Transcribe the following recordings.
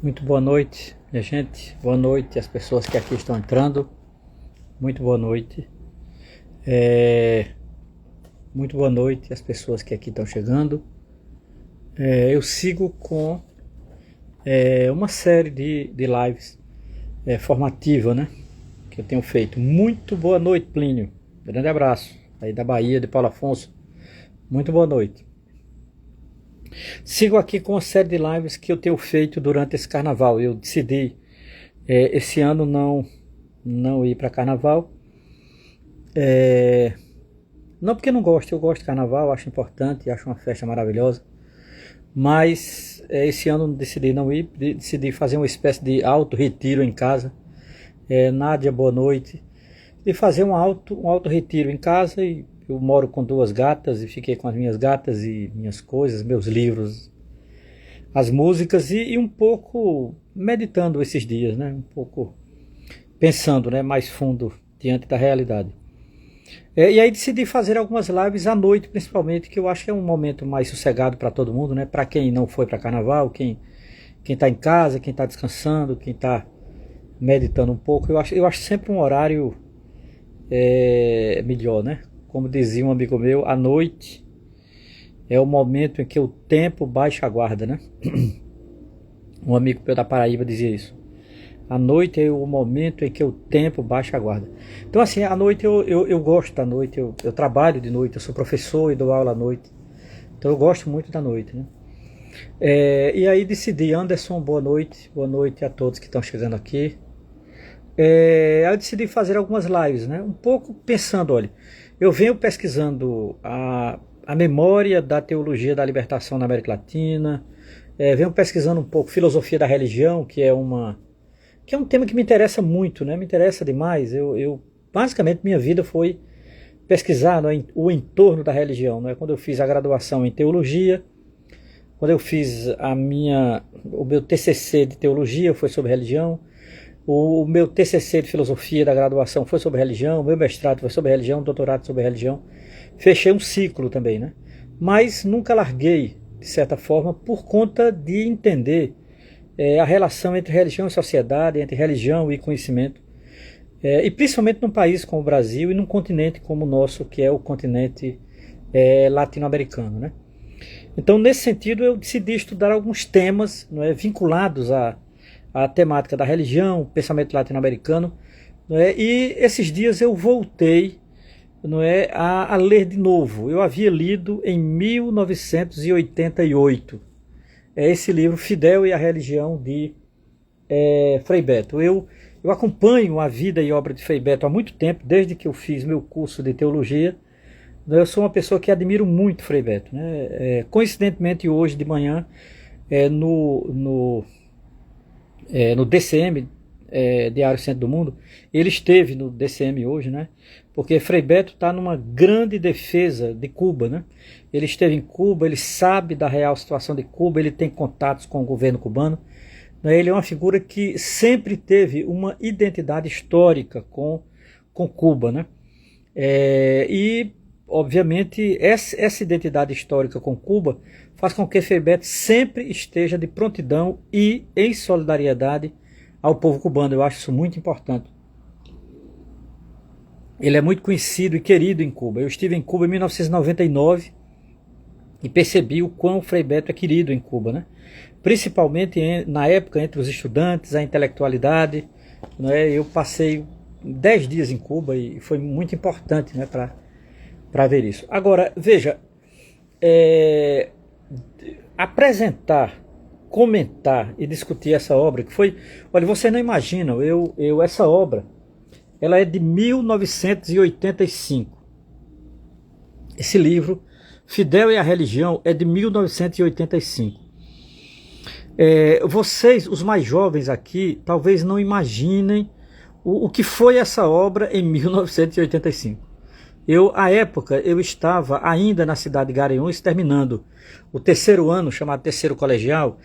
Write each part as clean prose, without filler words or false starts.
Muito boa noite, minha gente. Boa noite às pessoas que aqui estão entrando. Muito boa noite. Muito boa noite às pessoas que aqui estão chegando. Eu sigo com uma série de lives formativa, né? Que eu tenho feito. Muito boa noite, Plínio. Grande abraço. Aí da Bahia, de Paulo Afonso. Muito boa noite. Sigo aqui com uma série de lives que eu tenho feito durante esse carnaval. Eu decidi esse ano não ir para carnaval. Não porque não gosto, eu gosto de carnaval, acho importante, acho uma festa maravilhosa. Mas esse ano decidi não ir, decidi fazer uma espécie de auto-retiro em casa. Nádia, boa noite. E fazer um auto-retiro em casa. E eu moro com 2 gatas e fiquei com as minhas gatas e minhas coisas, meus livros, as músicas e um pouco meditando esses dias, né? Um pouco pensando, né, mais fundo diante da realidade. E aí decidi fazer algumas lives à noite, principalmente, que eu acho que é um momento mais sossegado para todo mundo, né? Para quem não foi para carnaval, quem está em casa, quem está descansando, quem está meditando um pouco, eu acho sempre um horário melhor, né? Como dizia um amigo meu, a noite é o momento em que o tempo baixa a guarda, né? Um amigo meu da Paraíba dizia isso. A noite é o momento em que o tempo baixa a guarda. Então assim, a noite eu gosto da noite, eu trabalho de noite, eu sou professor e dou aula à noite. Então eu gosto muito da noite, né? E aí decidi, Anderson, boa noite a todos que estão chegando aqui. Eu decidi fazer algumas lives, né? Um pouco pensando, olha, eu venho pesquisando a memória da teologia da libertação na América Latina, venho pesquisando um pouco filosofia da religião, que é um tema que me interessa muito, né? Me interessa demais. Basicamente, minha vida foi pesquisar, né, o entorno da religião, né? Quando eu fiz a graduação em teologia, quando eu fiz o meu TCC de teologia foi sobre religião, o meu TCC de filosofia da graduação foi sobre religião, o meu mestrado foi sobre religião, doutorado sobre religião. Fechei um ciclo também, né? Mas nunca larguei, de certa forma, por conta de entender a relação entre religião e sociedade, entre religião e conhecimento. E principalmente num país como o Brasil e num continente como o nosso, que é o continente latino-americano, né? Então, nesse sentido, eu decidi estudar alguns temas, não é, vinculados a temática da religião, pensamento latino-americano, e esses dias eu voltei, a ler de novo. Eu havia lido em 1988 esse livro, Fidel e a Religião, de Frei Betto. Eu acompanho a vida e obra de Frei Betto há muito tempo, desde que eu fiz meu curso de teologia. Eu sou uma pessoa que admiro muito Frei Betto, né? Coincidentemente, hoje de manhã, no DCM, Diário Centro do Mundo, ele esteve no DCM hoje, né? Porque Frei Betto está numa grande defesa de Cuba, né? Ele esteve em Cuba, ele sabe da real situação de Cuba, ele tem contatos com o governo cubano, né? Ele é uma figura que sempre teve uma identidade histórica com Cuba, né? E, obviamente, essa identidade histórica com Cuba faz com que Frei Betto sempre esteja de prontidão e em solidariedade ao povo cubano. Eu acho isso muito importante. Ele é muito conhecido e querido em Cuba. Eu estive em Cuba em 1999 e percebi o quão Frei Betto é querido em Cuba, né? Principalmente na época entre os estudantes, a intelectualidade, né? Eu passei 10 dias em Cuba e foi muito importante, né, para ver isso. Agora, veja, apresentar, comentar e discutir essa obra, que foi, olha, vocês não imaginam, essa obra, ela é de 1985. Esse livro, Fidel e a Religião, é de 1985. Vocês, os mais jovens aqui, talvez não imaginem o que foi essa obra em 1985. À época, eu estava ainda na cidade de Garanhuns, terminando o 3º ano, chamado 3º colegial,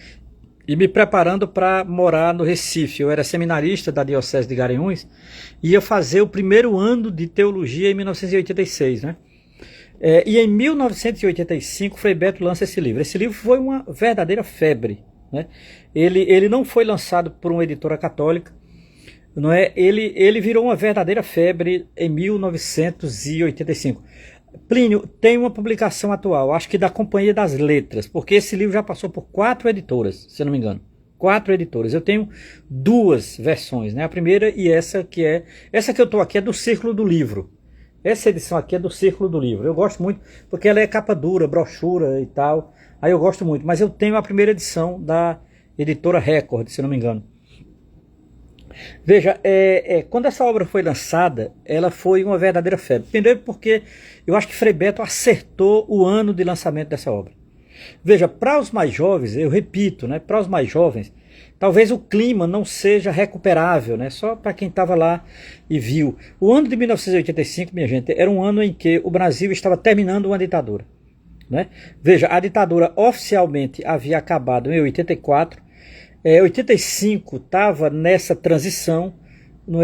e me preparando para morar no Recife. Eu era seminarista da Diocese de Garanhuns e ia fazer o 1º ano de teologia em 1986, né? E em 1985, Frei Betto lança esse livro. Esse livro foi uma verdadeira febre né? Ele não foi lançado por uma editora católica, não é? Ele virou uma verdadeira febre em 1985. Plínio, tem uma publicação atual, acho que da Companhia das Letras, porque esse livro já passou por 4 editoras, se eu não me engano. 4 editoras. Eu tenho 2 versões, né? A primeira e essa que eu estou aqui é do Círculo do Livro. Essa edição aqui é do Círculo do Livro. Eu gosto muito porque ela é capa dura, brochura e tal. Aí eu gosto muito. Mas eu tenho a primeira edição da editora Record, se não me engano. Veja, quando essa obra foi lançada, ela foi uma verdadeira febre. Primeiro porque eu acho que Frei Beto acertou o ano de lançamento dessa obra. Veja, para os mais jovens, eu repito, né, para os mais jovens, talvez o clima não seja recuperável, né, só para quem estava lá e viu. O ano de 1985, minha gente, era um ano em que o Brasil estava terminando uma ditadura, né? Veja, a ditadura oficialmente havia acabado em 84, 85 estava nessa transição, não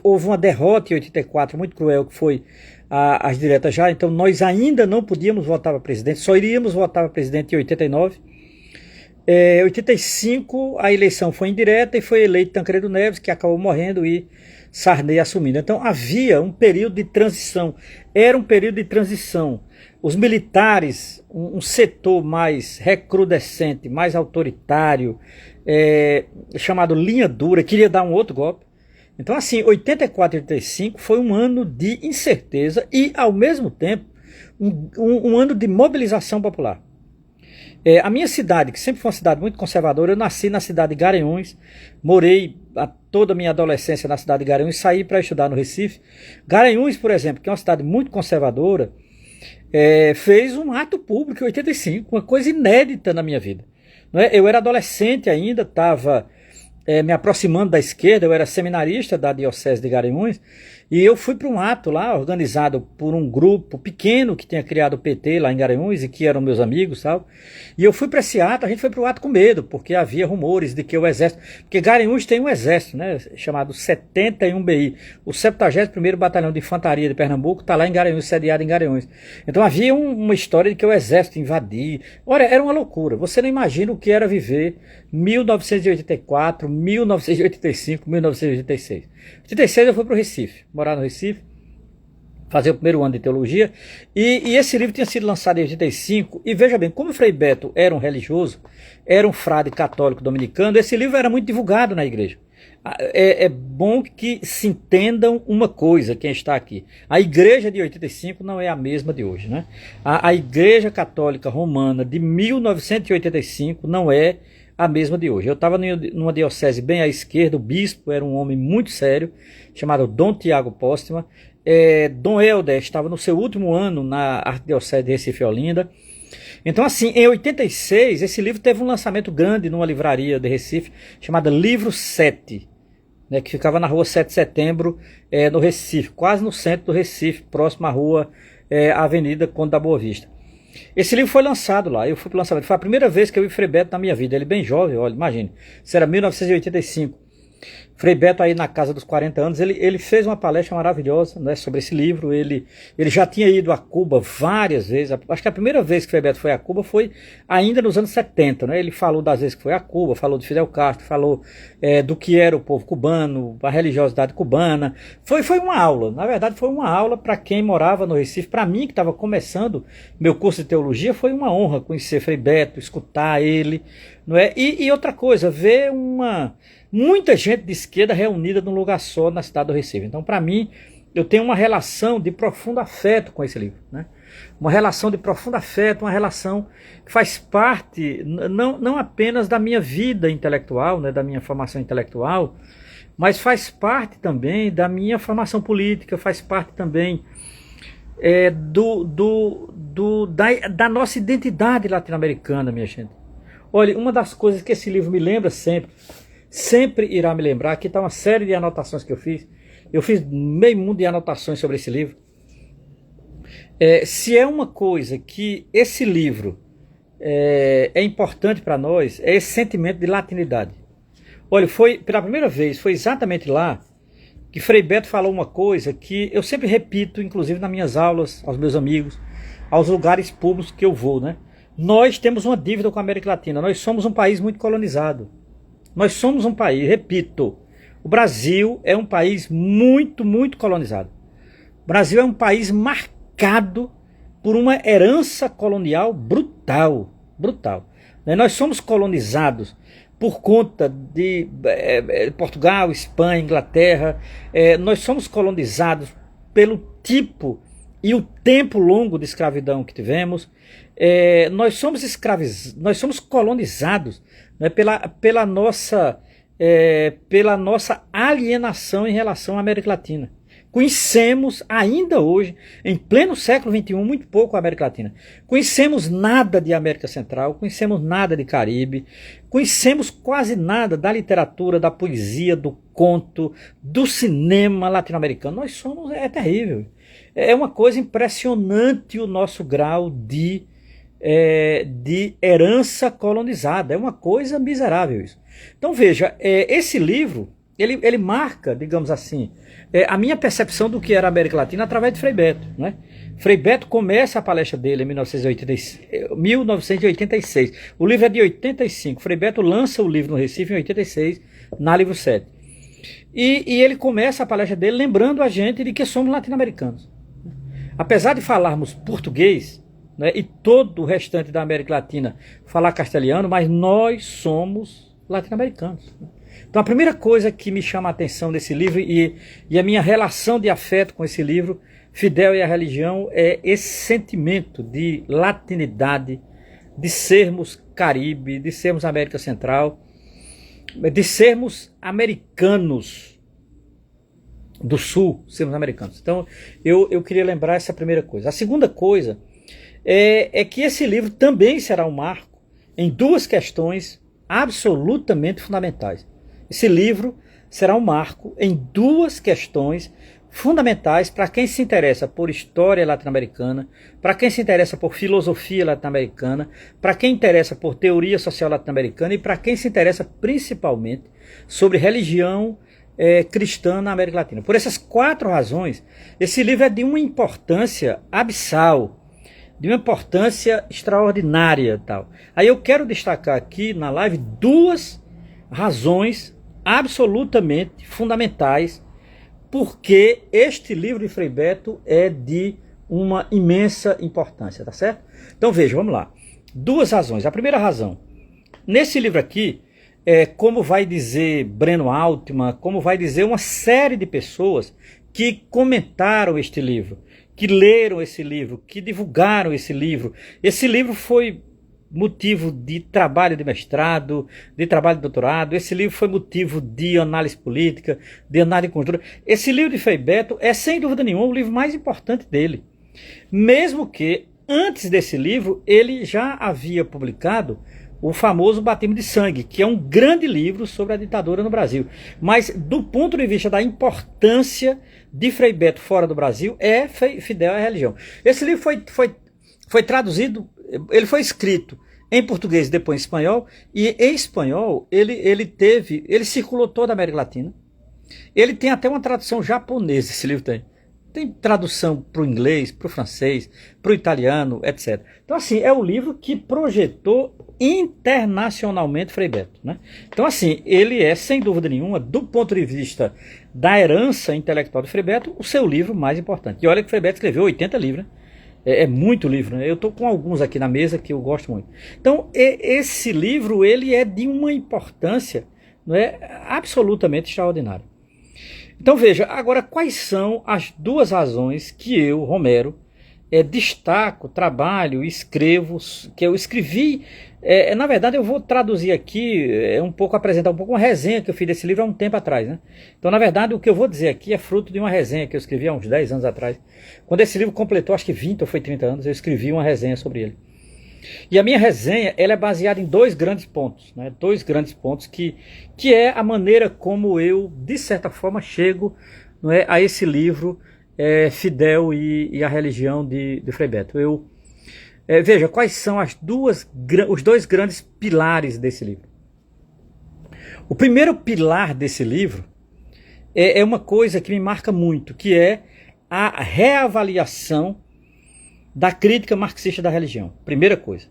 houve uma derrota em 84 muito cruel, que foi as diretas já, então nós ainda não podíamos votar para presidente, só iríamos votar para presidente em 89. 85 a eleição foi indireta e foi eleito Tancredo Neves, que acabou morrendo, e Sarney assumindo. Então havia um período de transição, era um período de transição. Os militares, um setor mais recrudescente, mais autoritário, chamado linha dura, queria dar um outro golpe. Então assim, 84 e 85 foi um ano de incerteza e ao mesmo tempo um ano de mobilização popular. A minha cidade, que sempre foi uma cidade muito conservadora, eu nasci na cidade de Garanhuns, morei toda a minha adolescência na cidade de Garanhuns, saí para estudar no Recife. Garanhuns, por exemplo, que é uma cidade muito conservadora, fez um ato público em 85, uma coisa inédita na minha vida. Não é? Eu era adolescente ainda, estava me aproximando da esquerda, eu era seminarista da Diocese de Garanhuns, e eu fui para um ato lá, organizado por um grupo pequeno que tinha criado o PT lá em Garanhuns, e que eram meus amigos, sabe? E eu fui para esse ato, a gente foi para o ato com medo, porque havia rumores de que o exército, porque Garanhuns tem um exército, né, chamado 71BI, o 71º Batalhão de Infantaria de Pernambuco está lá em Garanhuns, sediado em Garanhuns. Então havia uma história de que o exército invadia. Olha, era uma loucura, você não imagina o que era viver 1984, 1985, 1986. Em 86 eu fui para o Recife, morar no Recife, fazer o primeiro ano de teologia, e esse livro tinha sido lançado em 85, e veja bem, como o Frei Beto era um religioso, era um frade católico dominicano, esse livro era muito divulgado na igreja. É bom que se entendam uma coisa, quem está aqui. A igreja de 85 não é a mesma de hoje, né? A igreja católica romana de 1985 não é a mesma de hoje. Eu estava numa diocese bem à esquerda, o bispo era um homem muito sério, chamado Dom Tiago Póstuma. Dom Helder estava no seu último ano na Arquidiocese de Recife e Olinda. Então assim, em 86, esse livro teve um lançamento grande numa livraria de Recife, chamada Livro 7, né, que ficava na rua 7 de Setembro, no Recife, quase no centro do Recife, próximo à rua, Avenida Conde da Boa Vista. Esse livro foi lançado lá, eu fui para o lançamento, foi a primeira vez que eu vi Frei Beto na minha vida, ele bem jovem, olha, imagine, isso era 1985, Frei Beto aí na casa dos 40 anos, ele fez uma palestra maravilhosa, né, sobre esse livro, ele já tinha ido a Cuba várias vezes, acho que a primeira vez que Frei Beto foi a Cuba foi ainda nos anos 70, né, ele falou das vezes que foi a Cuba, falou de Fidel Castro, falou do que era o povo cubano, a religiosidade cubana, foi uma aula, na verdade foi uma aula para quem morava no Recife, para mim que estava começando meu curso de teologia, foi uma honra conhecer Frei Beto, escutar ele, não é? E outra coisa, ver muita gente de esquerda reunida num lugar só na cidade do Recife. Então, para mim, eu tenho uma relação de profundo afeto com esse livro, né? Uma relação de profundo afeto, uma relação que faz parte, não apenas da minha vida intelectual, né, da minha formação intelectual, mas faz parte também da minha formação política, faz parte também da nossa identidade latino-americana, minha gente. Olha, uma das coisas que esse livro me lembra sempre irá me lembrar, aqui está uma série de anotações que eu fiz meio mundo de anotações sobre esse livro. Se é uma coisa que esse livro é importante para nós, é esse sentimento de latinidade. Olha, foi pela primeira vez, foi exatamente lá que Frei Beto falou uma coisa que eu sempre repito, inclusive nas minhas aulas, aos meus amigos, aos lugares públicos que eu vou, né? Nós temos uma dívida com a América Latina. Nós somos um país muito colonizado. Nós somos um país, repito, o Brasil é um país muito, muito colonizado. O Brasil é um país marcado por uma herança colonial brutal, brutal. Nós somos colonizados por conta de Portugal, Espanha, Inglaterra. Nós somos colonizados pelo tipo e o tempo longo de escravidão que tivemos. Nós somos colonizados, né, pela nossa alienação em relação à América Latina. Conhecemos ainda hoje, em pleno século XXI, muito pouco a América Latina. Conhecemos nada de América Central, conhecemos nada de Caribe, conhecemos quase nada da literatura, da poesia, do conto, do cinema latino-americano. É terrível. É uma coisa impressionante o nosso grau de herança colonizada. É uma coisa miserável isso. Então veja, esse livro, ele marca, digamos assim, a minha percepção do que era a América Latina através de Frei Beto, né? Frei Beto começa a palestra dele em 1986. O livro é de 85. Frei Beto lança o livro no Recife em 86, na Livro 7. E ele começa a palestra dele lembrando a gente de que somos latino-americanos. Apesar de falarmos português, né, e todo o restante da América Latina falar castelhano, mas nós somos latino-americanos. Então a primeira coisa que me chama a atenção desse livro e a minha relação de afeto com esse livro, Fidel e a Religião, é esse sentimento de latinidade, de sermos Caribe, de sermos América Central, de sermos americanos do Sul, sermos americanos. Então eu queria lembrar essa primeira coisa. A segunda coisa é que esse livro também será um marco em duas questões absolutamente fundamentais. Esse livro será um marco em duas questões fundamentais para quem se interessa por história latino-americana, para quem se interessa por filosofia latino-americana, para quem interessa por teoria social latino-americana e para quem se interessa principalmente sobre religião cristã na América Latina. Por essas quatro razões, esse livro é de uma importância abissal, de uma importância extraordinária, tal. Aí eu quero destacar aqui na live duas razões absolutamente fundamentais porque este livro de Frei Beto é de uma imensa importância, tá certo? Então veja, vamos lá. Duas razões. A primeira razão, nesse livro aqui, como vai dizer Breno Altman, como vai dizer uma série de pessoas que comentaram este livro, que leram esse livro, que divulgaram esse livro. Esse livro foi motivo de trabalho de mestrado, de trabalho de doutorado. Esse livro foi motivo de análise política, de análise de conjuntura. Esse livro de Frei Beto é, sem dúvida nenhuma, o livro mais importante dele. Mesmo que, antes desse livro, ele já havia publicado o famoso Batismo de Sangue, que é um grande livro sobre a ditadura no Brasil. Mas, do ponto de vista da importância de Frei Beto fora do Brasil, é Fidel e a Religião. Esse livro foi traduzido, ele foi escrito em português e depois em espanhol, e em espanhol ele circulou toda a América Latina. Ele tem até uma tradução japonesa, esse livro tem. Tem tradução para o inglês, para o francês, para o italiano, etc. Então, assim, é o livro que projetou internacionalmente Frei Beto, né? Então, assim, ele é, sem dúvida nenhuma, do ponto de vista da herança intelectual de Frei Beto, o seu livro mais importante. E olha que Frei Beto escreveu 80 livros, né? É muito livro, né? Eu estou com alguns aqui na mesa que eu gosto muito. Então, esse livro, ele é de uma importância, não é, absolutamente extraordinária. Então veja, agora quais são as duas razões que eu, Romero, destaco, trabalho, escrevo, que eu escrevi. Na verdade eu vou traduzir aqui, apresentar um pouco uma resenha que eu fiz desse livro há um tempo atrás, né? Então na verdade o que eu vou dizer aqui é fruto de uma resenha que eu escrevi há uns 10 anos atrás. Quando esse livro completou acho que 20 ou foi 30 anos, eu escrevi uma resenha sobre ele. E a minha resenha, ela é baseada em dois grandes pontos, né? Dois grandes pontos que é a maneira como eu, de certa forma, chego, não é, a esse livro, Fidel e a Religião de Frei Beto. Veja, quais são os dois grandes pilares desse livro. O primeiro pilar desse livro é uma coisa que me marca muito, que é a reavaliação da crítica marxista da religião. Primeira coisa.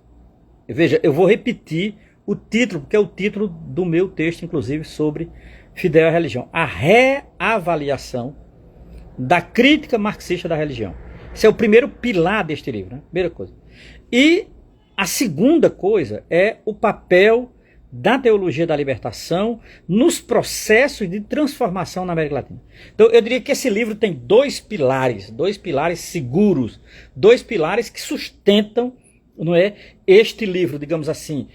Veja, eu vou repetir o título, porque é o título do meu texto, inclusive, sobre Fidel e a religião. A reavaliação da crítica marxista da religião. Esse é o primeiro pilar deste livro, né? Primeira coisa. E a segunda coisa é o papel da teologia da libertação nos processos de transformação na América Latina. Então eu diria que esse livro tem dois pilares seguros, dois pilares que sustentam, não é, este livro, digamos assim,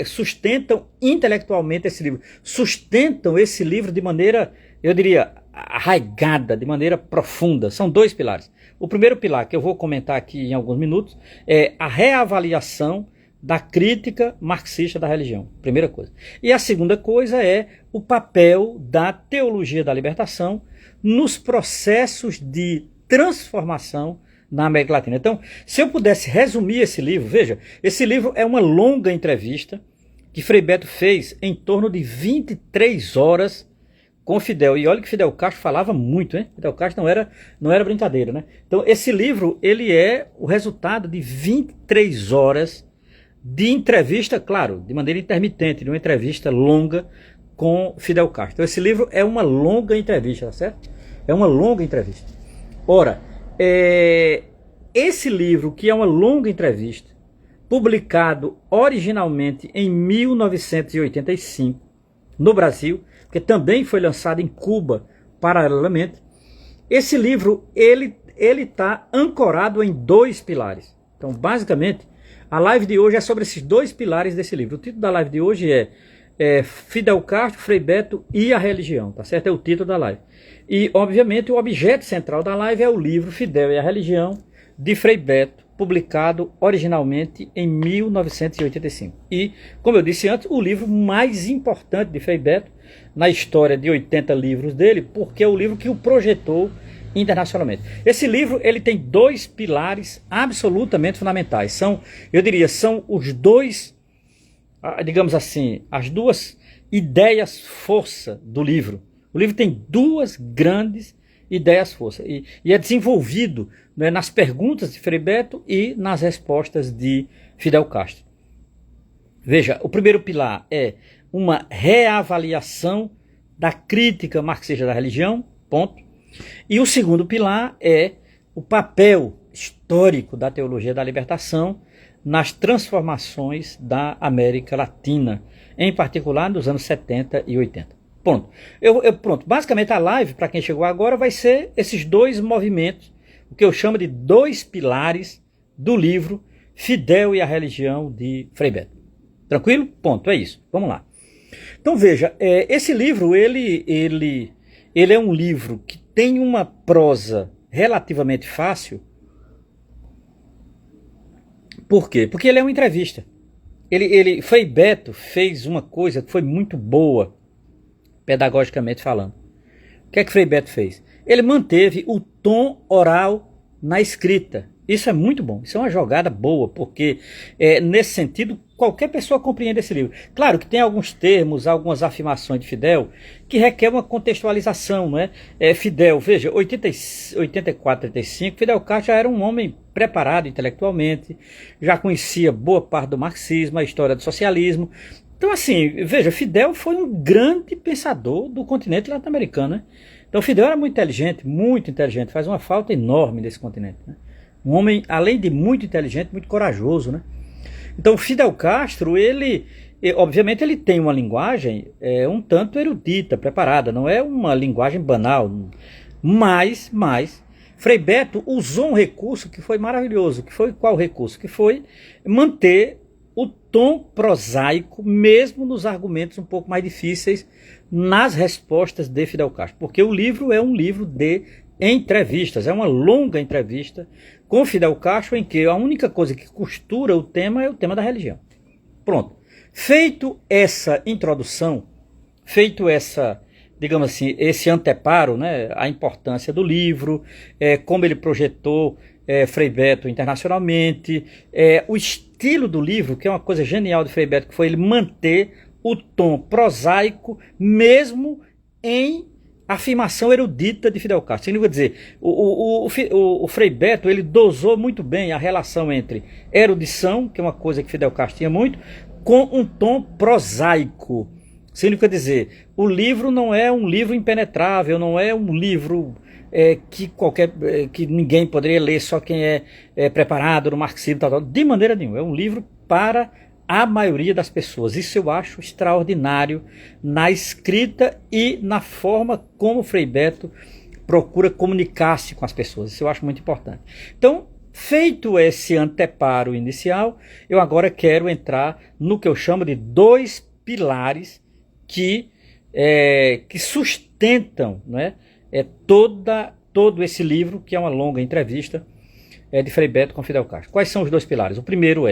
sustentam intelectualmente esse livro, sustentam esse livro de maneira, eu diria, arraigada, de maneira profunda. São dois pilares. O primeiro pilar, que eu vou comentar aqui em alguns minutos, é a reavaliação da crítica marxista da religião, primeira coisa. E a segunda coisa é o papel da teologia da libertação nos processos de transformação na América Latina. Então, se eu pudesse resumir esse livro, veja, esse livro é uma longa entrevista que Frei Beto fez em torno de 23 horas com Fidel. E olha que Fidel Castro falava muito, né? Fidel Castro não era brincadeira, né? Então, esse livro, ele é o resultado de 23 horas de entrevista, claro, de maneira intermitente, de uma entrevista longa com Fidel Castro. Então, esse livro é uma longa entrevista, tá certo? É uma longa entrevista. Ora, esse livro, que é uma longa entrevista, publicado originalmente em 1985, no Brasil, que também foi lançado em Cuba paralelamente, esse livro ele está ancorado em dois pilares. Então, basicamente, a live de hoje é sobre esses dois pilares desse livro. O título da live de hoje é Fidel Castro, Frei Beto e a religião, tá certo? É o título da live. E, obviamente, o objeto central da live é o livro Fidel e a Religião, de Frei Beto, publicado originalmente em 1985. E, como eu disse antes, o livro mais importante de Frei Beto na história de 80 livros dele, porque é o livro que o projetou internacionalmente. Esse livro, ele tem dois pilares absolutamente fundamentais. São os dois, digamos assim, as duas ideias força do livro. O livro tem duas grandes ideias força e é desenvolvido, né, nas perguntas de Frei Beto e nas respostas de Fidel Castro. Veja, o primeiro pilar é uma reavaliação da crítica marxista da religião, ponto. E o segundo pilar é o papel histórico da teologia da libertação nas transformações da América Latina, em particular nos anos 70 e 80. Pronto. Pronto. Basicamente a live, para quem chegou agora, vai ser esses dois movimentos, o que eu chamo de dois pilares do livro Fidel e a Religião, de Frei Beto. Tranquilo? Ponto. É isso. Vamos lá. Então veja, esse livro ele é um livro que tem uma prosa relativamente fácil. Por quê? Porque ele é uma entrevista. Frei Beto fez uma coisa que foi muito boa, pedagogicamente falando. O que é que Frei Beto fez? Ele manteve o tom oral na escrita. Isso é muito bom, isso é uma jogada boa, porque nesse sentido qualquer pessoa compreende esse livro. Claro que tem alguns termos, algumas afirmações de Fidel que requer uma contextualização, não é? Fidel, veja, 84, 85, Fidel Castro já era um homem preparado intelectualmente, já conhecia boa parte do marxismo, a história do socialismo. Então, assim, veja, Fidel foi um grande pensador do continente latino-americano, né? Então, Fidel era muito inteligente, faz uma falta enorme nesse continente, né? Um homem, além de muito inteligente, muito corajoso, né? Então, Fidel Castro, obviamente, ele tem uma linguagem um tanto erudita, preparada, não é uma linguagem banal, mas Frei Beto usou um recurso que foi maravilhoso. Que foi qual recurso? Que foi manter o tom prosaico, mesmo nos argumentos um pouco mais difíceis, nas respostas de Fidel Castro. Porque o livro é um livro de entrevistas, é uma longa entrevista com Fidel Castro, em que a única coisa que costura o tema é o tema da religião. Pronto. Feito essa introdução, feito essa, digamos assim, esse anteparo, né, a importância do livro, como ele projetou Frei Beto internacionalmente, o estilo do livro, que é uma coisa genial de Frei Beto, que foi ele manter o tom prosaico, mesmo em a afirmação erudita de Fidel Castro. Significa dizer, o Frei Beto, ele dosou muito bem a relação entre erudição, que é uma coisa que Fidel Castro tinha muito, com um tom prosaico. Significa dizer, o livro não é um livro impenetrável, não é um livro que ninguém poderia ler, só quem é preparado no marxismo, tal, de maneira nenhuma. É um livro para a maioria das pessoas. Isso eu acho extraordinário na escrita e na forma como Frei Beto procura comunicar-se com as pessoas. Isso eu acho muito importante. Então, feito esse anteparo inicial, eu agora quero entrar no que eu chamo de 2 pilares que sustentam, né, todo esse livro, que é uma longa entrevista de Frei Beto com Fidel Castro. Quais são os 2 pilares? O primeiro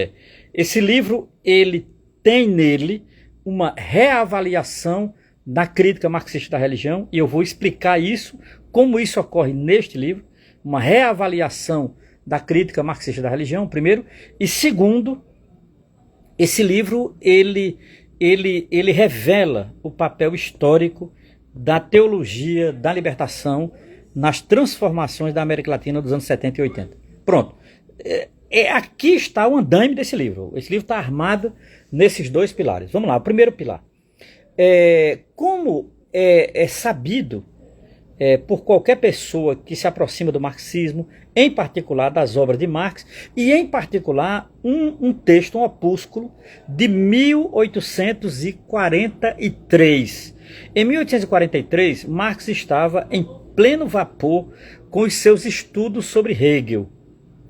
esse livro, ele tem nele uma reavaliação da crítica marxista da religião, e eu vou explicar isso, como isso ocorre neste livro, uma reavaliação da crítica marxista da religião, primeiro, e segundo, esse livro, ele revela o papel histórico da teologia da libertação nas transformações da América Latina dos anos 70 e 80. Pronto. Aqui está o andaime desse livro. Esse livro está armado nesses 2 pilares. Vamos lá, o primeiro pilar. Como é sabido por qualquer pessoa que se aproxima do marxismo, em particular das obras de Marx, e em particular um texto, um opúsculo de 1843. Em 1843, Marx estava em pleno vapor com os seus estudos sobre Hegel,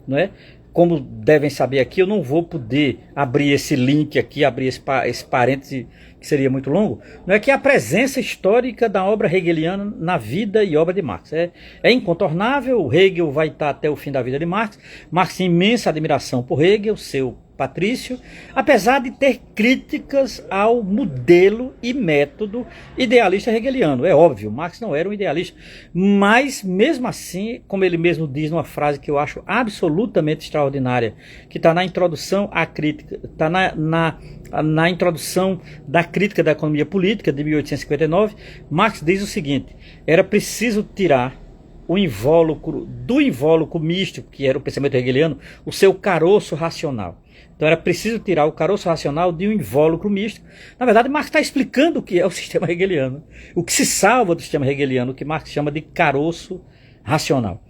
não é? Como devem saber aqui, eu não vou poder abrir esse link aqui, abrir esse parêntese que seria muito longo, não é, que a presença histórica da obra hegeliana na vida e obra de Marx é incontornável. Hegel vai estar até o fim da vida de Marx. Marx tem imensa admiração por Hegel, seu patrício, apesar de ter críticas ao modelo e método idealista hegeliano. É óbvio, Marx não era um idealista, mas mesmo assim, como ele mesmo diz numa frase que eu acho absolutamente extraordinária, que está na introdução à crítica, está na introdução da crítica da economia política de 1859, Marx diz o seguinte: era preciso tirar do invólucro místico, que era o pensamento hegeliano, o seu caroço racional. Então era preciso tirar o caroço racional de um invólucro místico. Na verdade, Marx está explicando o que é o sistema hegeliano, o que se salva do sistema hegeliano, o que Marx chama de caroço racional.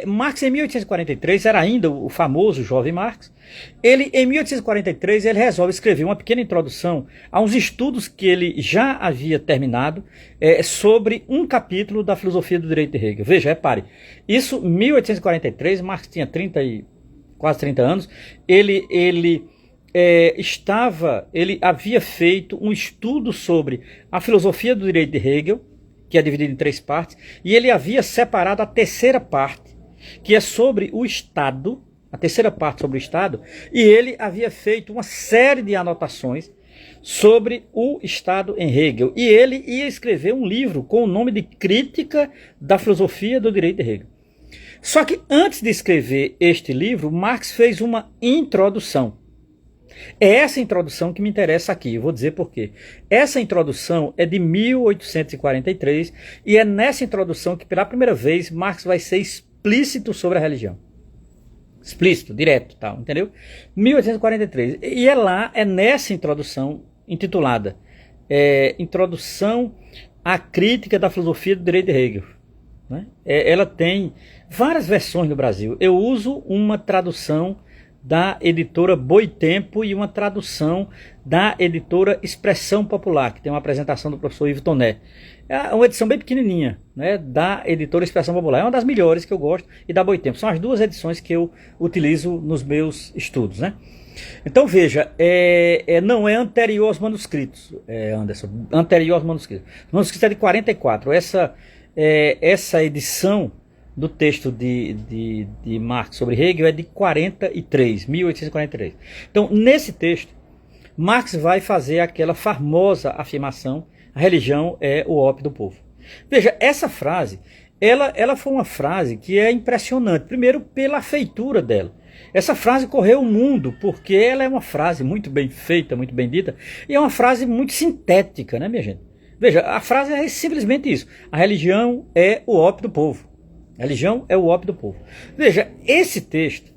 Marx, em 1843, era ainda o famoso jovem Marx. Em 1843, ele resolve escrever uma pequena introdução a uns estudos que ele já havia terminado sobre um capítulo da filosofia do direito de Hegel. Veja, repare, isso em 1843, Marx tinha quase 30 anos, ele havia feito um estudo sobre a filosofia do direito de Hegel, que é dividido em 3 partes, e ele havia separado a terceira parte, que é sobre o Estado, a terceira parte sobre o Estado, e ele havia feito uma série de anotações sobre o Estado em Hegel, e ele ia escrever um livro com o nome de Crítica da Filosofia do Direito de Hegel. Só que antes de escrever este livro, Marx fez uma introdução. É essa introdução que me interessa aqui, eu vou dizer por quê. Essa introdução é de 1843 e é nessa introdução que pela primeira vez Marx vai ser explícito sobre a religião. Explícito, direto, tal, entendeu? 1843. E é nessa introdução intitulada Introdução à Crítica da Filosofia do Direito de Hegel, né? Ela tem várias versões no Brasil. Eu uso uma tradução da editora Boitempo e uma tradução da editora Expressão Popular, que tem uma apresentação do professor Ivo Toné. É uma edição bem pequenininha, né, da editora Expressão Popular. É uma das melhores que eu gosto, e da Boitempo. São as 2 edições que eu utilizo nos meus estudos, né? Então veja, não é anterior aos manuscritos, Anderson, anterior aos manuscritos. O manuscrito é de 44. Essa edição do texto de Marx sobre Hegel é de 1843. Então, nesse texto, Marx vai fazer aquela famosa afirmação: a religião é o ópio do povo. Veja, essa frase, ela foi uma frase que é impressionante, primeiro pela feitura dela. Essa frase correu o mundo, porque ela é uma frase muito bem feita, muito bem dita, e é uma frase muito sintética, né, minha gente? Veja, a frase é simplesmente isso. A religião é o ópio do povo. A religião é o ópio do povo. Veja, esse texto,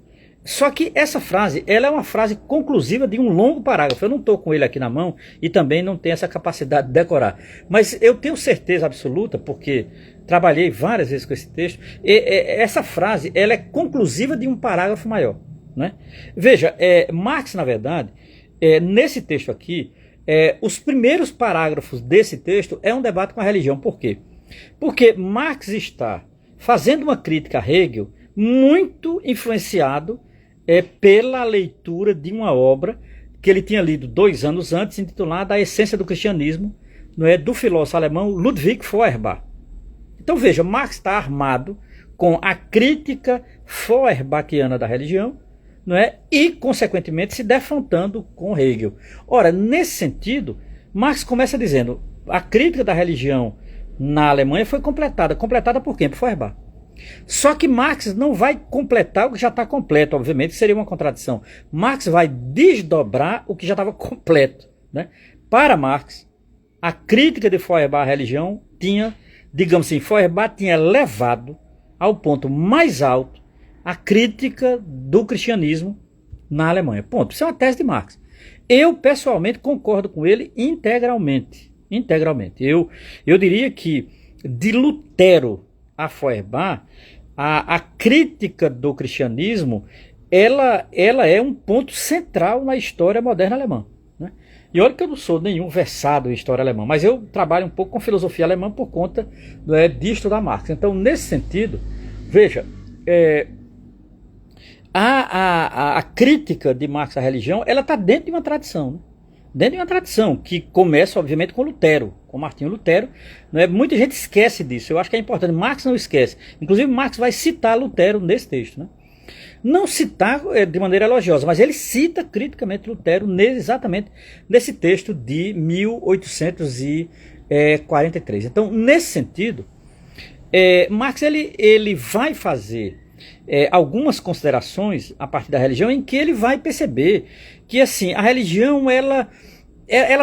só que essa frase, ela é uma frase conclusiva de um longo parágrafo. Eu não estou com ele aqui na mão e também não tenho essa capacidade de decorar. Mas eu tenho certeza absoluta, porque trabalhei várias vezes com esse texto, essa frase, ela é conclusiva de um parágrafo maior, né? Veja, Marx, na verdade, nesse texto aqui, os primeiros parágrafos desse texto é um debate com a religião. Por quê? Porque Marx está fazendo uma crítica a Hegel muito influenciado pela leitura de uma obra que ele tinha lido 2 anos antes, intitulada A Essência do Cristianismo, não é, do filósofo alemão Ludwig Feuerbach. Então veja, Marx está armado com a crítica feuerbachiana da religião, não é, e consequentemente se defrontando com Hegel. Ora, nesse sentido, Marx começa dizendo: a crítica da religião na Alemanha foi completada por quem? Por Feuerbach. Só que Marx não vai completar o que já está completo, obviamente seria uma contradição. Marx vai desdobrar o que já estava completo, né? Para Marx, a crítica de Feuerbach à religião tinha, digamos assim, Feuerbach tinha levado ao ponto mais alto a crítica do cristianismo na Alemanha. Ponto. Isso é uma tese de Marx. Eu, pessoalmente, concordo com ele integralmente. Eu diria que de Lutero a Feuerbach, a crítica do cristianismo, ela é um ponto central na história moderna alemã, né? E olha que eu não sou nenhum versado em história alemã, mas eu trabalho um pouco com filosofia alemã por conta de estudar Marx. Então, nesse sentido, veja, a crítica de Marx à religião, ela está dentro de uma tradição, né? Dentro de uma tradição que começa, obviamente, com Lutero, com Martinho Lutero, né? Muita gente esquece disso, eu acho que é importante. Marx não esquece. Inclusive, Marx vai citar Lutero nesse texto, né? Não citar de maneira elogiosa, mas ele cita criticamente Lutero exatamente nesse texto de 1843. Então, nesse sentido, Marx ele vai fazer algumas considerações a partir da religião, em que ele vai perceber que assim, a religião ela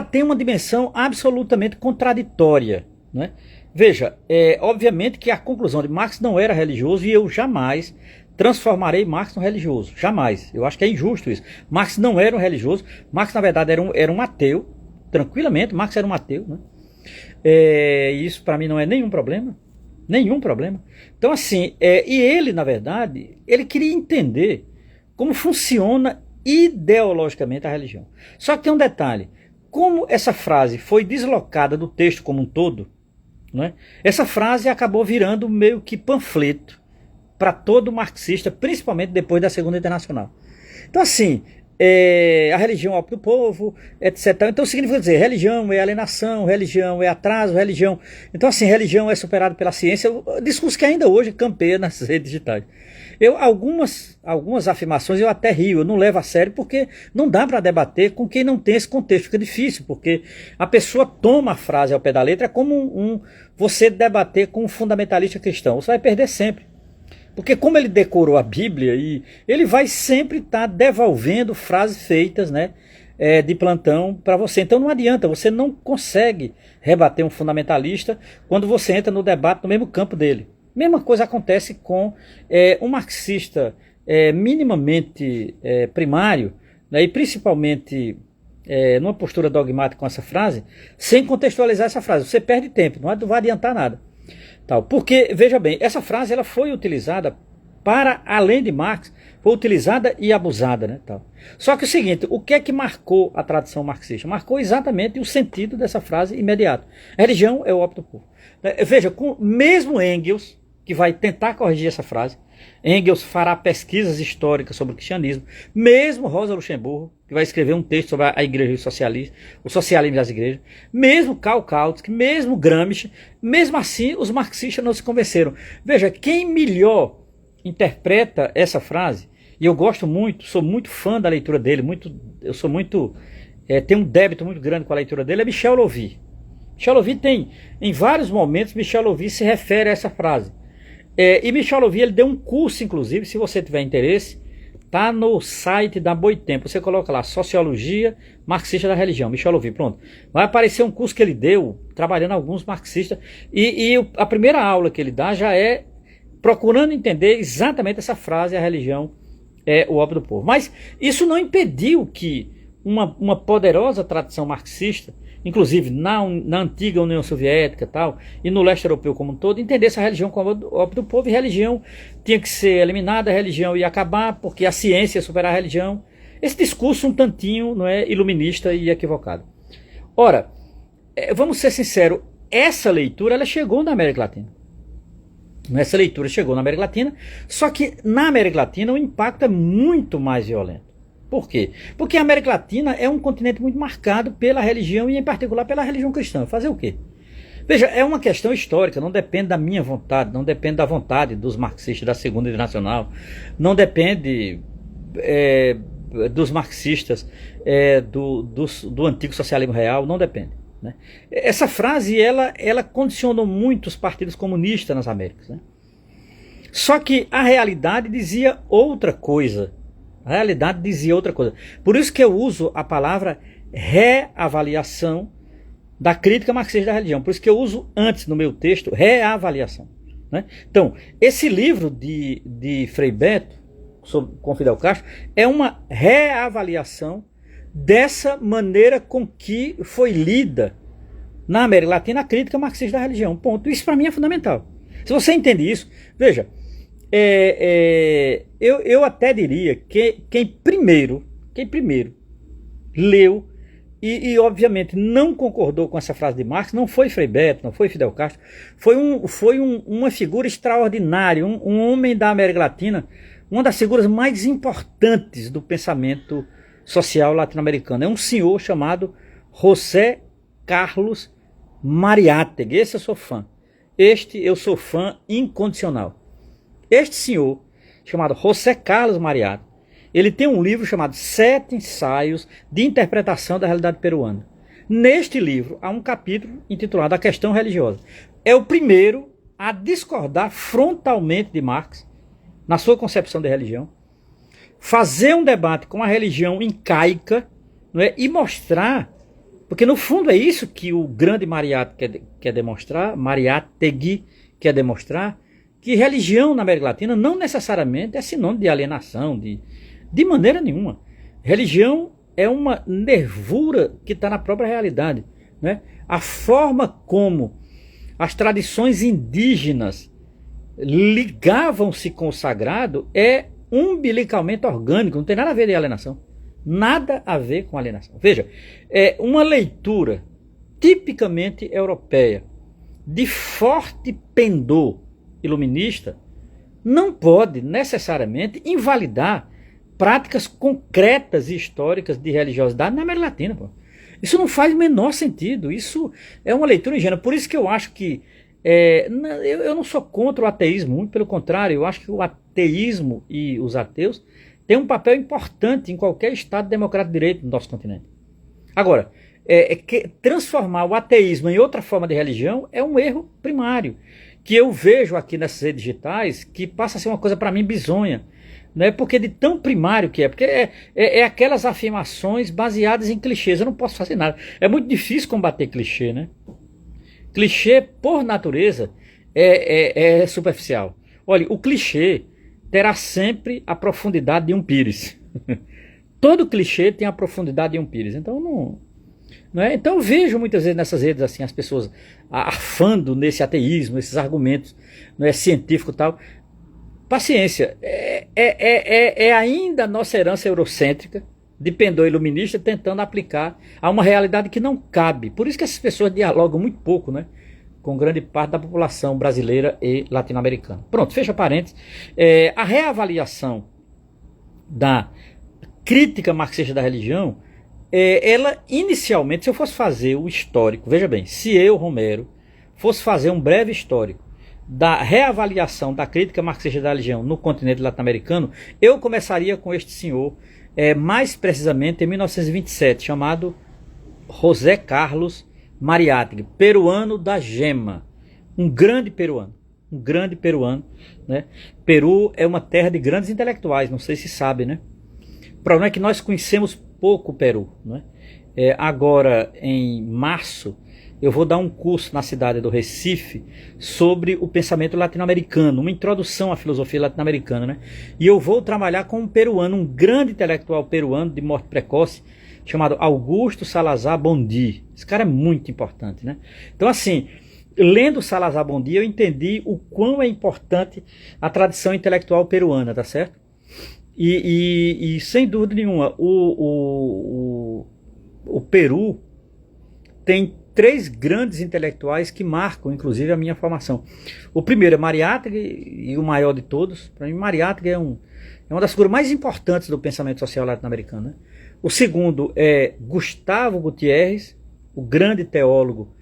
tem uma dimensão absolutamente contraditória, né? Veja, obviamente que a conclusão de Marx não era religioso, e eu jamais transformarei Marx no religioso, jamais. Eu acho que é injusto isso. Marx não era um religioso, Marx na verdade era um ateu, tranquilamente, Marx era um ateu, né? Isso para mim não é nenhum problema. Nenhum problema. Então assim, e ele na verdade, ele queria entender como funciona ideologicamente a religião. Só que tem um detalhe: como essa frase foi deslocada do texto como um todo, né, essa frase acabou virando meio que panfleto para todo marxista, principalmente depois da Segunda Internacional. Então assim, a religião é o ópio do povo, etc. Então significa dizer, religião é alienação, religião é atraso, religião... Então assim, religião é superada pela ciência, discurso que ainda hoje campeia nas redes digitais. Algumas afirmações eu até rio, eu não levo a sério, porque não dá para debater com quem não tem esse contexto, fica difícil, porque a pessoa toma a frase ao pé da letra, é como você debater com um fundamentalista cristão, você vai perder sempre. Porque como ele decorou a Bíblia, e ele vai sempre estar devolvendo frases feitas, né, de plantão para você. Então não adianta, você não consegue rebater um fundamentalista quando você entra no debate no mesmo campo dele. Mesma coisa acontece com um marxista minimamente primário, né, e principalmente numa postura dogmática com essa frase, sem contextualizar essa frase. Você perde tempo, não vai adiantar nada. Porque, veja bem, essa frase ela foi utilizada para, além de Marx, foi utilizada e abusada, né, tal. Só que o seguinte, o que é que marcou a tradição marxista? Marcou exatamente o sentido dessa frase imediato. A religião é o ópio do povo. Veja, mesmo Engels, que vai tentar corrigir essa frase, Engels fará pesquisas históricas sobre o cristianismo, mesmo Rosa Luxemburgo, que vai escrever um texto sobre a igreja socialista, o socialismo das igrejas, mesmo Karl Kautsky, mesmo Gramsci, mesmo assim os marxistas não se convenceram. Veja, quem melhor interpreta essa frase, e eu gosto muito, sou muito fã da leitura dele, tenho um débito muito grande com a leitura dele, é Michel Louvi. Michel Louvi tem, em vários momentos, Michel Louvi se refere a essa frase. E Michel Louvi, ele deu um curso, inclusive, se você tiver interesse, Tá no site da Boitempo. Você coloca lá, Sociologia Marxista da Religião, Michel Louvi, pronto. Vai aparecer um curso que ele deu, trabalhando alguns marxistas. E a primeira aula que ele dá já é procurando entender exatamente essa frase, a religião é o ópio do povo. Mas isso não impediu que uma poderosa tradição marxista, inclusive na antiga União Soviética tal, e no leste europeu como um todo, entendesse a religião como ópio do povo, e religião tinha que ser eliminada, a religião ia acabar, porque a ciência ia superar a religião. Esse discurso um tantinho, não é, iluminista e equivocado. Ora, vamos ser sinceros, essa leitura ela chegou na América Latina. Essa leitura chegou na América Latina, só que na América Latina o impacto é muito mais violento. Por quê? Porque a América Latina é um continente muito marcado pela religião e em particular pela religião cristã. Fazer o quê? Veja, é uma questão histórica, não depende da minha vontade, não depende da vontade dos marxistas da Segunda Internacional, não depende dos marxistas do antigo socialismo real, não depende. Né? Essa frase ela condicionou muito os partidos comunistas nas Américas. Né? Só que a realidade dizia outra coisa. A realidade dizia outra coisa. Por isso que eu uso a palavra reavaliação da crítica marxista da religião. Por isso que eu uso antes no meu texto reavaliação. Né? Então, esse livro de Frei Beto, com Fidel Castro, é uma reavaliação dessa maneira com que foi lida na América Latina a crítica marxista da religião. Ponto. Isso para mim é fundamental. Se você entende isso, veja, eu até diria que quem primeiro leu e obviamente não concordou com essa frase de Marx não foi Frei Beto, não foi Fidel Castro, foi uma figura extraordinária, um homem da América Latina, uma das figuras mais importantes do pensamento social latino-americano. É um senhor chamado José Carlos Mariátegui. Esse eu sou fã. Eu sou fã incondicional. Este senhor, chamado José Carlos Mariátegui, ele tem um livro chamado 7 Ensaios de Interpretação da Realidade Peruana. Neste livro, há um capítulo intitulado A Questão Religiosa. É o primeiro a discordar frontalmente de Marx, na sua concepção de religião, fazer um debate com a religião incaica, não é? E mostrar, porque no fundo é isso que o grande Mariátegui quer demonstrar, Mariátegui quer demonstrar, que religião na América Latina não necessariamente é sinônimo de alienação, de maneira nenhuma. Religião é uma nervura que está na própria realidade. Né? A forma como as tradições indígenas ligavam-se com o sagrado é umbilicalmente orgânico, não tem nada a ver com alienação. Nada a ver com alienação. Veja, uma leitura tipicamente europeia, de forte pendor iluminista, não pode necessariamente invalidar práticas concretas e históricas de religiosidade na América Latina. Pô. Isso não faz o menor sentido. Isso é uma leitura ingênua. Por isso que eu acho que eu não sou contra o ateísmo, muito pelo contrário, eu acho que o ateísmo e os ateus têm um papel importante em qualquer Estado democrático de direito no nosso continente. Agora, transformar o ateísmo em outra forma de religião é um erro primário, que eu vejo aqui nessas redes digitais, que passa a ser uma coisa para mim bizonha, né? Porque de tão primário que porque é aquelas afirmações baseadas em clichês. Eu não posso fazer nada. É muito difícil combater clichê, né? Clichê, por natureza, é superficial. Olha, o clichê terá sempre a profundidade de um pires. Todo clichê tem a profundidade de um pires. Então, não é? Então eu vejo muitas vezes nessas redes assim, as pessoas arfando nesse ateísmo, esses argumentos, não é, científico e tal. Paciência, é ainda a nossa herança eurocêntrica, de pendor iluminista, tentando aplicar a uma realidade que não cabe. Por isso que essas pessoas dialogam muito pouco, né, com grande parte da população brasileira e latino-americana. Pronto, fecha parênteses. A reavaliação da crítica marxista da religião, ela inicialmente, se eu fosse fazer o histórico, veja bem, se eu, Romero, fosse fazer um breve histórico da reavaliação da crítica marxista da religião no continente latino-americano, eu começaria com este senhor, mais precisamente em 1927, chamado José Carlos Mariátegui, peruano da gema, um grande peruano. um grande peruano, né? Peru é uma terra de grandes intelectuais, não sei se sabe, né? O problema é que nós conhecemos pouco o Peru, né? Agora, em março, eu vou dar um curso na cidade do Recife sobre o pensamento latino-americano, uma introdução à filosofia latino-americana, né? E eu vou trabalhar com um peruano, um grande intelectual peruano de morte precoce, chamado Augusto Salazar Bondy. Esse cara é muito importante, né? Então, assim, lendo Salazar Bondy, eu entendi o quão é importante a tradição intelectual peruana, tá certo? E sem dúvida nenhuma, o Peru tem três grandes intelectuais que marcam, inclusive, a minha formação. O primeiro é Mariátegui, e o maior de todos. Para mim, Mariátegui é uma das figuras mais importantes do pensamento social latino-americano, né? O segundo é Gustavo Gutiérrez, o grande teólogo,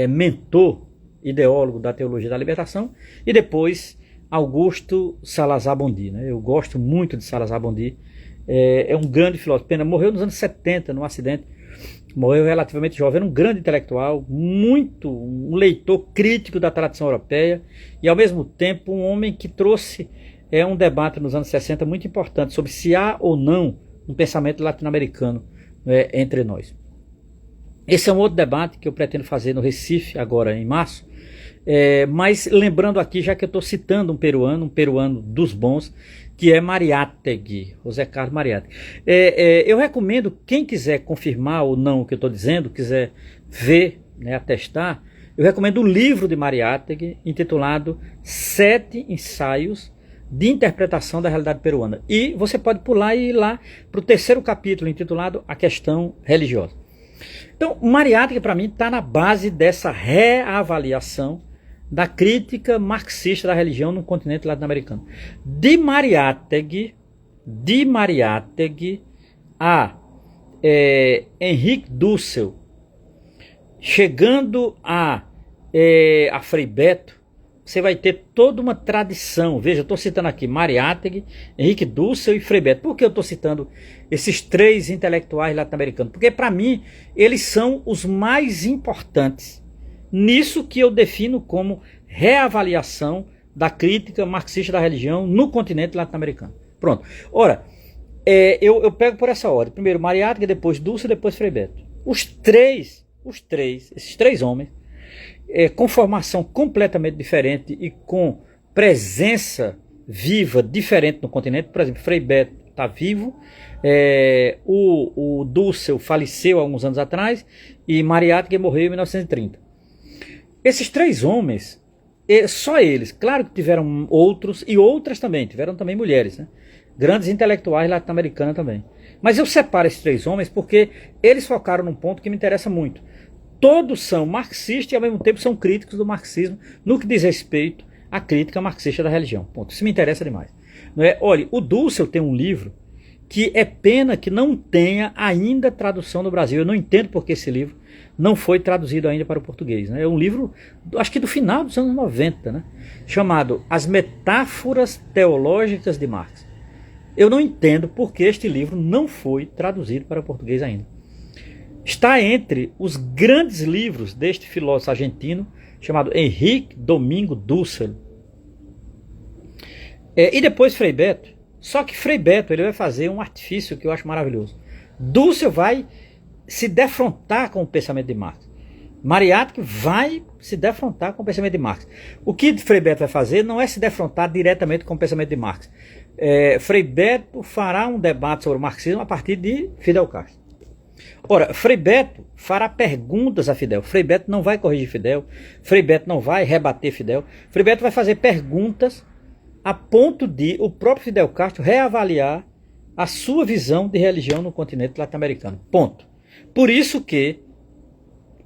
mentor, ideólogo da teologia da libertação. E depois, Augusto Salazar Bondy, né? Eu gosto muito de Salazar Bondy. É um grande filósofo. Pena, morreu nos anos 70, num acidente. Morreu relativamente jovem, era um grande intelectual, um leitor crítico da tradição europeia e, ao mesmo tempo, um homem que trouxe um debate nos anos 60 muito importante sobre se há ou não um pensamento latino-americano entre nós. Esse é um outro debate que eu pretendo fazer no Recife, agora em março, mas lembrando aqui, já que eu estou citando um peruano dos bons, que é Mariátegui, José Carlos Mariátegui. Eu recomendo, quem quiser confirmar ou não o que eu estou dizendo, quiser ver, né, atestar, eu recomendo o livro de Mariátegui, intitulado 7 Ensaios de Interpretação da Realidade Peruana. E você pode pular e ir lá para o terceiro capítulo, intitulado A Questão Religiosa. Então, Mariátegui, para mim, está na base dessa reavaliação da crítica marxista da religião no continente latino-americano. De Mariátegui a Henrique Dussel, chegando a Frei Beto, você vai ter toda uma tradição. Veja, eu estou citando aqui Mariátegui, Henrique Dussel e Frei Beto. Por que eu estou citando esses três intelectuais latino-americanos? Porque, para mim, eles são os mais importantes nisso que eu defino como reavaliação da crítica marxista da religião no continente latino-americano. Pronto. Ora, eu pego por essa ordem. Primeiro Mariátegui, depois Dussel, depois Frei Beto. Esses três homens, com formação completamente diferente e com presença viva diferente no continente. Por exemplo, Frei Beto está vivo, o Dussel faleceu há alguns anos atrás e Mariátegui morreu em 1930. Esses três homens, só eles, claro que tiveram outros e outras também, tiveram também mulheres, né? Grandes intelectuais latino-americanas também. Mas eu separo esses três homens porque eles focaram num ponto que me interessa muito. Todos são marxistas e ao mesmo tempo são críticos do marxismo no que diz respeito à crítica marxista da religião. Ponto. Isso me interessa demais. Não é? Olha, o Dussel tem um livro que é pena que não tenha ainda tradução no Brasil. Eu não entendo porque esse livro não foi traduzido ainda para o português, né? É um livro, acho que do final dos anos 90, né? Chamado As Metáforas Teológicas de Marx. Eu não entendo porque este livro não foi traduzido para o português ainda. Está entre os grandes livros deste filósofo argentino chamado Henrique Domingo Dussel. E depois Frei Beto. Só que Frei Beto ele vai fazer um artifício que eu acho maravilhoso. Dussel vai se defrontar com o pensamento de Marx. Mariátegui vai se defrontar com o pensamento de Marx. O que Frei Beto vai fazer não é se defrontar diretamente com o pensamento de Marx. Frei Beto fará um debate sobre o marxismo a partir de Fidel Castro. Ora, Frei Beto fará perguntas a Fidel. Frei Beto não vai corrigir Fidel. Frei Beto não vai rebater Fidel. Frei Beto vai fazer perguntas a ponto de o próprio Fidel Castro reavaliar a sua visão de religião no continente latino-americano. Ponto. Por isso que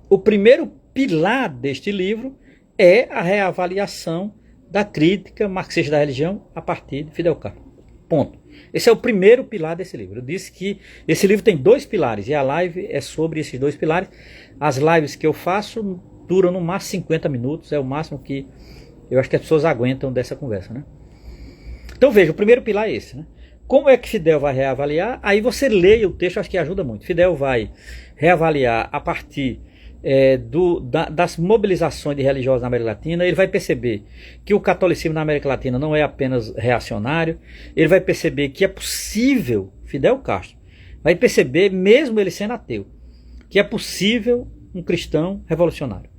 o primeiro pilar deste livro é a reavaliação da crítica marxista da religião a partir de Fidel Castro. Ponto. Esse é o primeiro pilar desse livro. Eu disse que esse livro tem 2 pilares e a live é sobre esses 2 pilares. As lives que eu faço duram no máximo 50 minutos, é o máximo que eu acho que as pessoas aguentam dessa conversa, né? Então veja, o primeiro pilar é esse, né? Como é que Fidel vai reavaliar? Aí você leia o texto, acho que ajuda muito. Fidel vai reavaliar a partir das mobilizações de religiosos na América Latina, ele vai perceber que o catolicismo na América Latina não é apenas reacionário, ele vai perceber que é possível, Fidel Castro vai perceber, mesmo ele sendo ateu, que é possível um cristão revolucionário.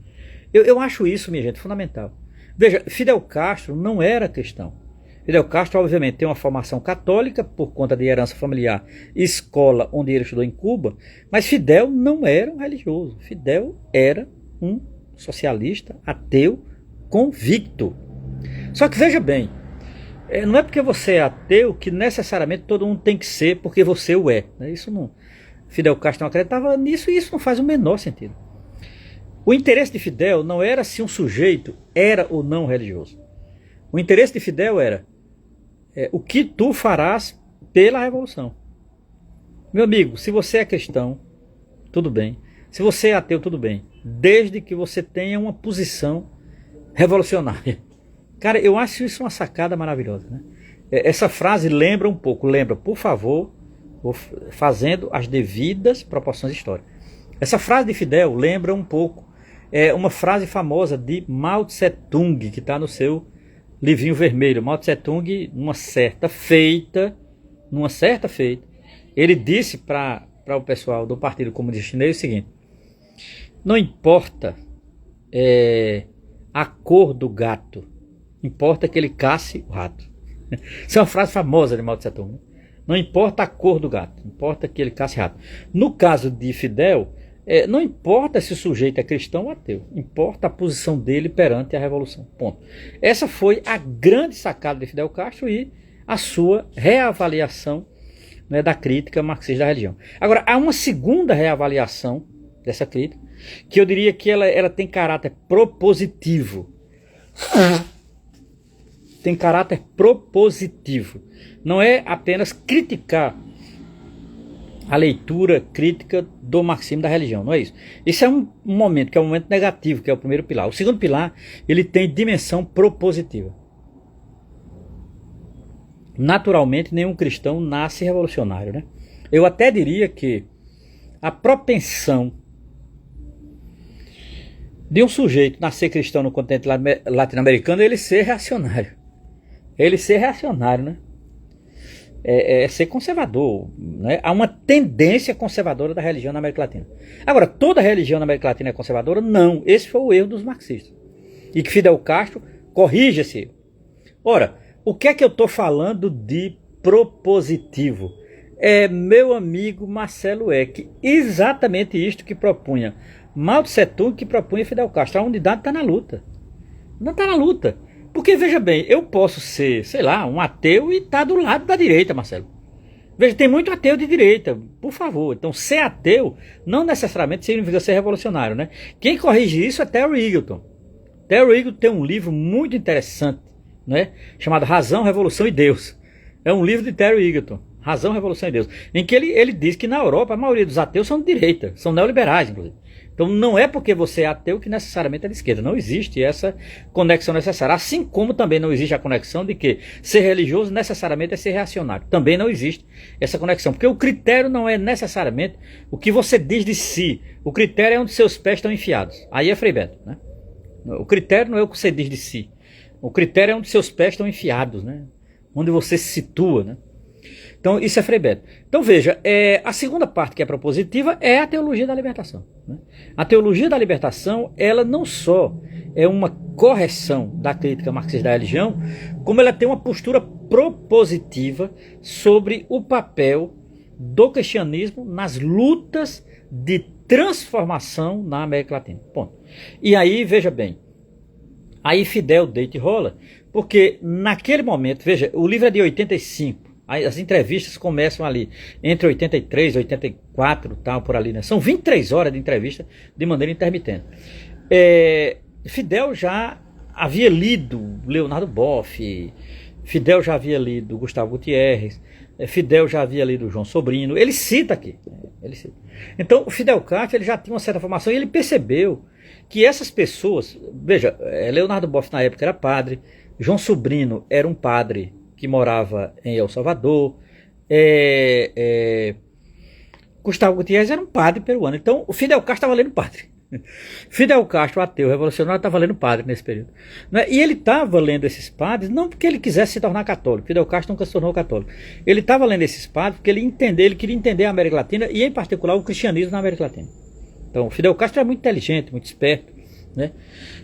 Eu acho isso, minha gente, fundamental. Veja, Fidel Castro não era cristão. Fidel Castro, obviamente, tem uma formação católica por conta de herança familiar, escola onde ele estudou em Cuba, mas Fidel não era um religioso. Fidel era um socialista, ateu, convicto. Só que veja bem, não é porque você é ateu que necessariamente todo mundo tem que ser porque você o é. Isso não. Fidel Castro não acreditava nisso e isso não faz o menor sentido. O interesse de Fidel não era se um sujeito era ou não religioso. O interesse de Fidel era o que tu farás pela revolução. Meu amigo, se você é cristão, tudo bem. Se você é ateu, tudo bem. Desde que você tenha uma posição revolucionária. Cara, eu acho isso uma sacada maravilhosa, né? Essa frase lembra um pouco, por favor, fazendo as devidas proporções históricas. Essa frase de Fidel lembra um pouco uma frase famosa de Mao Tse Tung, que está no seu livrinho vermelho. Mao Tse Tung, numa certa feita, ele disse para o pessoal do Partido Comunista Chinês o seguinte: não importa a cor do gato, importa que ele casse o rato. Isso é uma frase famosa de Mao Tse Tung. Não importa a cor do gato, importa que ele casse rato. No caso de Fidel, não importa se o sujeito é cristão ou ateu, importa a posição dele perante a revolução. Ponto. Essa foi a grande sacada de Fidel Castro e a sua reavaliação, né, da crítica marxista da religião. Agora, há uma segunda reavaliação dessa crítica, que eu diria que ela tem caráter propositivo. Tem caráter propositivo. Não é apenas criticar a leitura crítica do marxismo da religião, não é isso. Esse é um momento, que é um momento negativo, que é o primeiro pilar. O segundo pilar, ele tem dimensão propositiva. Naturalmente, nenhum cristão nasce revolucionário, né? Eu até diria que a propensão de um sujeito nascer cristão no continente latino-americano é ele ser reacionário. Né? É ser conservador, né? Há uma tendência conservadora da religião na América Latina. Agora, toda religião na América Latina é conservadora? Não. Esse foi o erro dos marxistas. E que Fidel Castro corrige esse erro. Ora, o que é que eu estou falando de propositivo? Meu amigo Marcelo Eck, exatamente isto que propunha Mao Tse Tung, que propunha Fidel Castro. A unidade está na luta. Não está na luta. Porque, veja bem, eu posso ser, sei lá, um ateu e estar do lado da direita, Marcelo. Veja, tem muito ateu de direita, por favor. Então, ser ateu não necessariamente significa ser revolucionário, né? Quem corrige isso é Terry Eagleton. Terry Eagleton tem um livro muito interessante, né, chamado Razão, Revolução e Deus. É um livro de Terry Eagleton, Razão, Revolução e Deus, em que ele diz que na Europa a maioria dos ateus são de direita, são neoliberais, inclusive. Então não é porque você é ateu que necessariamente é de esquerda. Não existe essa conexão necessária. Assim como também não existe a conexão de que ser religioso necessariamente é ser reacionário. Também não existe essa conexão. Porque o critério não é necessariamente o que você diz de si. O critério é onde seus pés estão enfiados. Aí é Frei Beto, né? O critério não é o que você diz de si. O critério é onde seus pés estão enfiados, né? Onde você se situa, né? Então isso é Frei Beto. Então veja, a segunda parte que é propositiva é a teologia da libertação, né? A teologia da libertação, ela não só é uma correção da crítica marxista da religião, como ela tem uma postura propositiva sobre o papel do cristianismo nas lutas de transformação na América Latina. Ponto. E aí, veja bem, aí Fidel deita e rola, porque naquele momento, veja, o livro é de 85, as entrevistas começam ali entre 83 e 84, tal, por ali, né? São 23 horas de entrevista de maneira intermitente. Fidel já havia lido Leonardo Boff, Fidel já havia lido Gustavo Gutierrez, Fidel já havia lido João Sobrino, ele cita aqui. Então, o Fidel Castro, ele já tinha uma certa formação e ele percebeu que essas pessoas, veja, Leonardo Boff na época era padre, João Sobrino era um padre que morava em El Salvador, Gustavo Gutierrez era um padre peruano. Então o Fidel Castro estava lendo padre. Fidel Castro, ateu, revolucionário, estava lendo padre nesse período. Né? E ele estava lendo esses padres não porque ele quisesse se tornar católico. Fidel Castro nunca se tornou católico. Ele estava lendo esses padres porque ele queria entender a América Latina e, em particular, o cristianismo na América Latina. Então, Fidel Castro era muito inteligente, muito esperto. Né?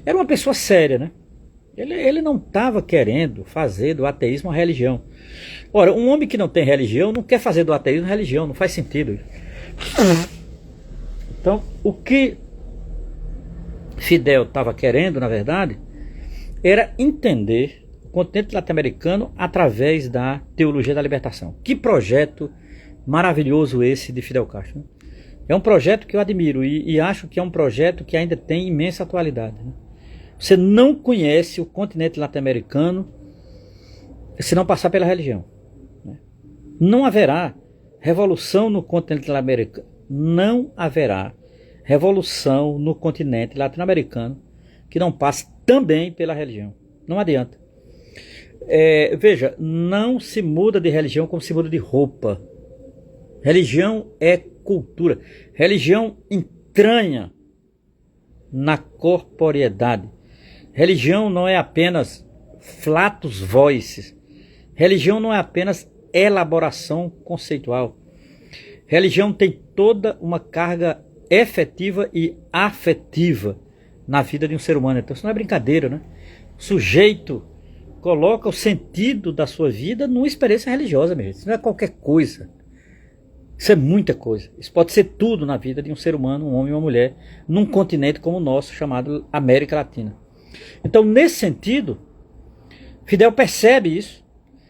Era uma pessoa séria, né? Ele não estava querendo fazer do ateísmo uma religião. Ora, um homem que não tem religião não quer fazer do ateísmo religião, não faz sentido. Então, o que Fidel estava querendo, na verdade, era entender o continente latino-americano através da teologia da libertação. Que projeto maravilhoso esse de Fidel Castro. Né? É um projeto que eu admiro e acho que é um projeto que ainda tem imensa atualidade. Né? Você não conhece o continente latino-americano se não passar pela religião. Né? Não haverá revolução no continente latino-americano. Não haverá revolução no continente latino-americano que não passe também pela religião. Não adianta. Veja, não se muda de religião como se muda de roupa. Religião é cultura. Religião entranha na corporeidade. Religião não é apenas flatus voices. Religião não é apenas elaboração conceitual. Religião tem toda uma carga efetiva e afetiva na vida de um ser humano. Então isso não é brincadeira, né? O sujeito coloca o sentido da sua vida numa experiência religiosa, meu gente. Isso não é qualquer coisa. Isso é muita coisa. Isso pode ser tudo na vida de um ser humano, um homem e uma mulher, num continente como o nosso, chamado América Latina. Então, nesse sentido, Fidel percebe isso,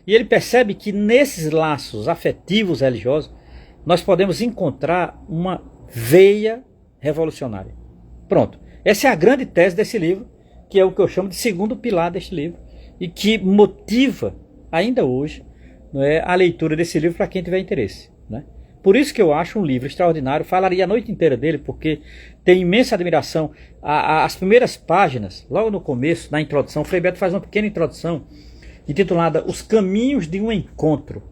e ele percebe que nesses laços afetivos religiosos, nós podemos encontrar uma veia revolucionária. Pronto. Essa é a grande tese desse livro, que é o que eu chamo de segundo pilar deste livro, e que motiva, ainda hoje, não é, a leitura desse livro para quem tiver interesse. Né? Por isso que eu acho um livro extraordinário, falaria a noite inteira dele, porque tem imensa admiração. As primeiras páginas, logo no começo, na introdução, Frei Beto faz uma pequena introdução, intitulada Os Caminhos de um Encontro.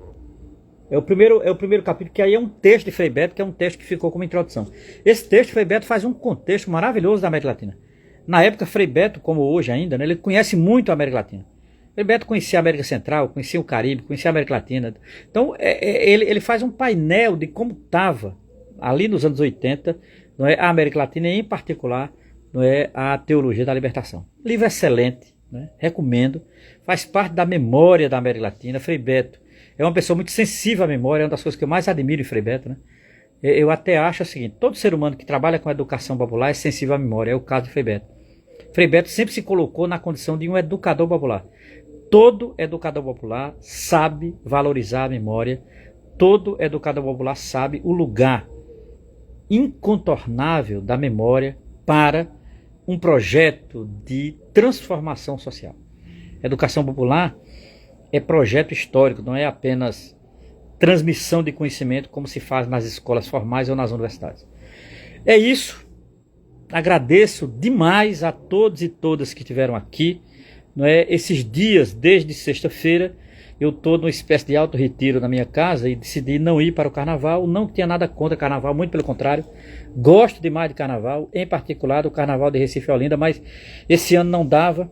É o primeiro capítulo, que aí é um texto de Frei Beto, que é um texto que ficou como introdução. Esse texto, Frei Beto faz um contexto maravilhoso da América Latina. Na época, Frei Beto, como hoje ainda, né, ele conhece muito a América Latina. Frei Beto conhecia a América Central, conhecia o Caribe, conhecia a América Latina. Então, ele faz um painel de como estava, ali nos anos 80, não é, a América Latina e, em particular, não é, a teologia da libertação. Livro excelente, né, recomendo. Faz parte da memória da América Latina. Frei Beto é uma pessoa muito sensível à memória, é uma das coisas que eu mais admiro em Frei Beto. Né? Eu até acho o seguinte, todo ser humano que trabalha com educação popular é sensível à memória, é o caso de Frei Beto. Frei Beto sempre se colocou na condição de um educador popular. Todo educador popular sabe valorizar a memória, todo educador popular sabe o lugar incontornável da memória para um projeto de transformação social. Educação popular é projeto histórico, não é apenas transmissão de conhecimento como se faz nas escolas formais ou nas universidades. É isso. Agradeço demais a todos e todas que estiveram aqui. Não é? Esses dias, desde sexta-feira, eu estou numa espécie de auto-retiro na minha casa e decidi não ir para o carnaval. Não tinha nada contra carnaval, muito pelo contrário. Gosto demais de carnaval, em particular do carnaval de Recife e Olinda, mas esse ano não dava,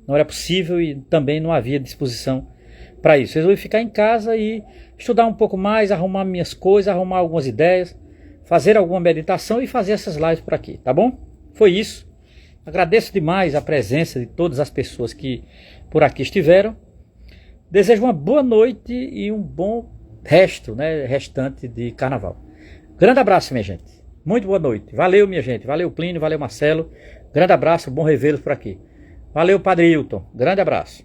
não era possível e também não havia disposição para isso. Resolvi ficar em casa e estudar um pouco mais, arrumar minhas coisas, arrumar algumas ideias, fazer alguma meditação e fazer essas lives por aqui, tá bom? Foi isso. Agradeço demais a presença de todas as pessoas que por aqui estiveram. Desejo uma boa noite e um bom restante de carnaval. Grande abraço, minha gente. Muito boa noite. Valeu, minha gente. Valeu, Plínio. Valeu, Marcelo. Grande abraço. Bom revê-los por aqui. Valeu, Padre Hilton. Grande abraço.